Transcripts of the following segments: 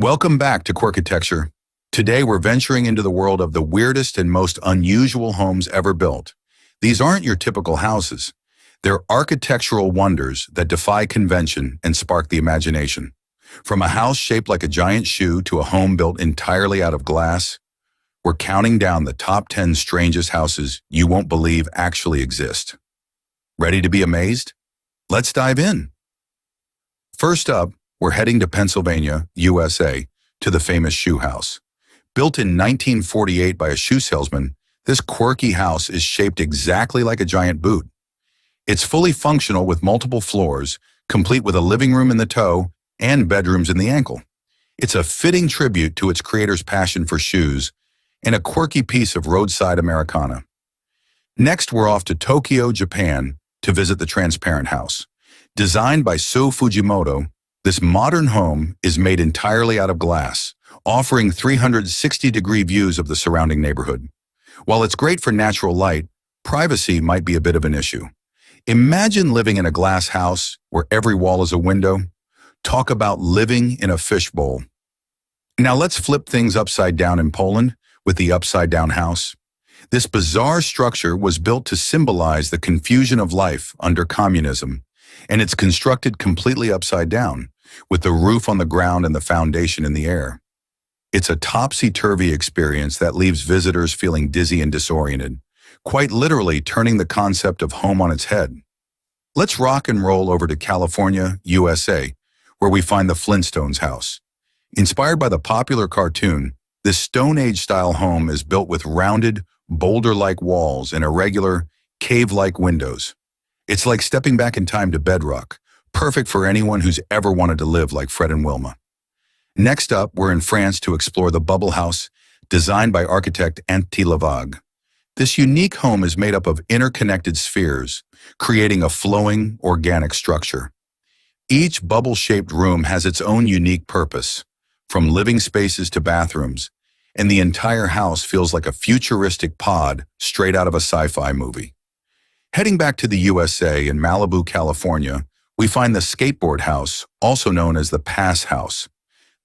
Welcome back to Quirkitecture. Today we're venturing into the world of the weirdest and most unusual homes ever built. These aren't your typical houses. They're architectural wonders that defy convention and spark the imagination. From a house shaped like a giant shoe to a home built entirely out of glass, we're counting down the top 10 strangest houses you won't believe actually exist. Ready to be amazed? Let's dive in. First up, we're heading to Pennsylvania, USA, to the famous shoe house. Built in 1948 by a shoe salesman, this quirky house is shaped exactly like a giant boot. It's fully functional with multiple floors, complete with a living room in the toe and bedrooms in the ankle. It's a fitting tribute to its creator's passion for shoes and a quirky piece of roadside Americana. Next, we're off to Tokyo, Japan, to visit the Transparent House. Designed by So Fujimoto, this modern home is made entirely out of glass, offering 360-degree views of the surrounding neighborhood. While it's great for natural light, privacy might be a bit of an issue. Imagine living in a glass house where every wall is a window. Talk about living in a fishbowl. Now let's flip things upside down in Poland with the upside-down house. This bizarre structure was built to symbolize the confusion of life under communism, and it's constructed completely upside down, with the roof on the ground and the foundation in the air. It's a topsy-turvy experience that leaves visitors feeling dizzy and disoriented, quite literally turning the concept of home on its head. Let's rock and roll over to California, USA, where we find the Flintstones house. Inspired by the popular cartoon, this Stone Age-style home is built with rounded, boulder-like walls and irregular, cave-like windows. It's like stepping back in time to bedrock, perfect for anyone who's ever wanted to live like Fred and Wilma. Next up, we're in France to explore the Bubble House, designed by architect Antti Lavag. This unique home is made up of interconnected spheres, creating a flowing, organic structure. Each bubble-shaped room has its own unique purpose, from living spaces to bathrooms, and the entire house feels like a futuristic pod straight out of a sci-fi movie. Heading back to the USA in Malibu, California, we find the Skateboard House, also known as the Pass House.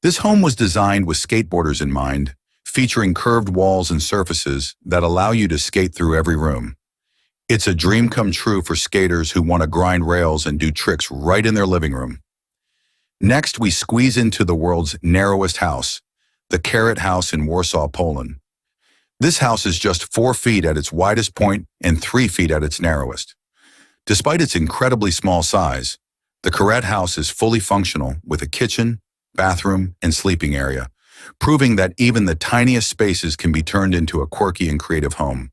This home was designed with skateboarders in mind, featuring curved walls and surfaces that allow you to skate through every room. It's a dream come true for skaters who want to grind rails and do tricks right in their living room. Next, we squeeze into the world's narrowest house, the Carrot House in Warsaw, Poland. This house is just 4 feet at its widest point and 3 feet at its narrowest. Despite its incredibly small size, the Carrot House is fully functional with a kitchen, bathroom, and sleeping area, proving that even the tiniest spaces can be turned into a quirky and creative home.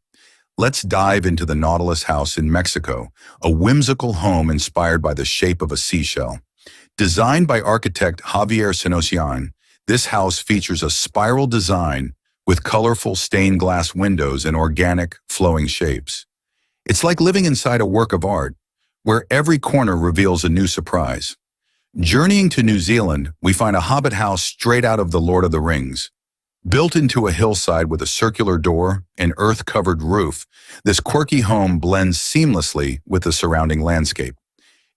Let's dive into the Nautilus House in Mexico, a whimsical home inspired by the shape of a seashell. Designed by architect Javier Senocian, this house features a spiral design with colorful stained glass windows and organic, flowing shapes. It's like living inside a work of art, where every corner reveals a new surprise. Journeying to New Zealand, we find a Hobbit house straight out of The Lord of the Rings. Built into a hillside with a circular door and earth-covered roof, this quirky home blends seamlessly with the surrounding landscape.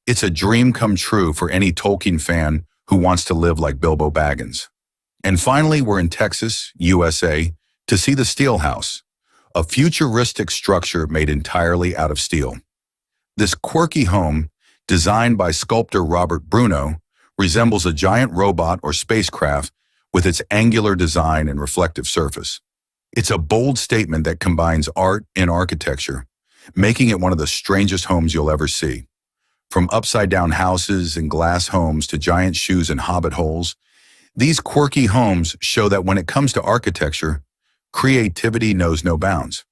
It's a dream come true for any Tolkien fan who wants to live like Bilbo Baggins. And finally, we're in Texas, USA, to see the Steel House, a futuristic structure made entirely out of steel. This quirky home, designed by sculptor Robert Bruno, resembles a giant robot or spacecraft with its angular design and reflective surface. It's a bold statement that combines art and architecture, making it one of the strangest homes you'll ever see. From upside-down houses and glass homes to giant shoes and hobbit holes, these quirky homes show that when it comes to architecture, creativity knows no bounds.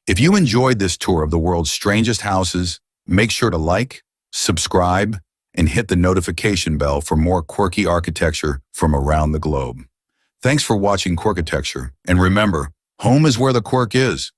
If you enjoyed this tour of the world's strangest houses, make sure to like, subscribe, and hit the notification bell for more quirky architecture from around the globe. Thanks for watching Quirkitecture, and remember, home is where the quirk is.